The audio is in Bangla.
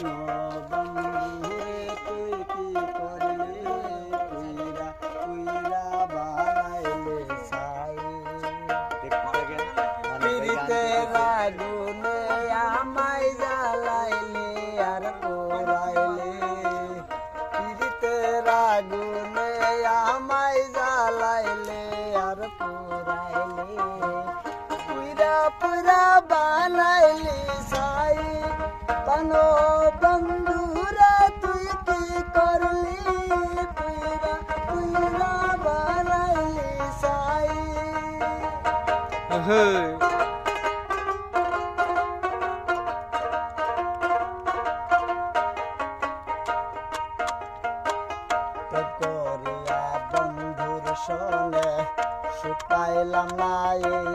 বন্ধুরে তুই কি করলি পুইরা পুইরা বানাইলে ছাই পিরিতের আগুনে আমায় জ্বালাইলে আর পোড়াইলে পিরিতের আগুনে আমায় জ্বালাইলে আর পোড়াইলে পুইরা পুইরা বানাইলি ছাই বানো বন্ধুরা তুই কি করলি পুইরা পুইরা বানাইলি ছাই করিয়া বন্ধুর সনে সুখ পাইলাম না এই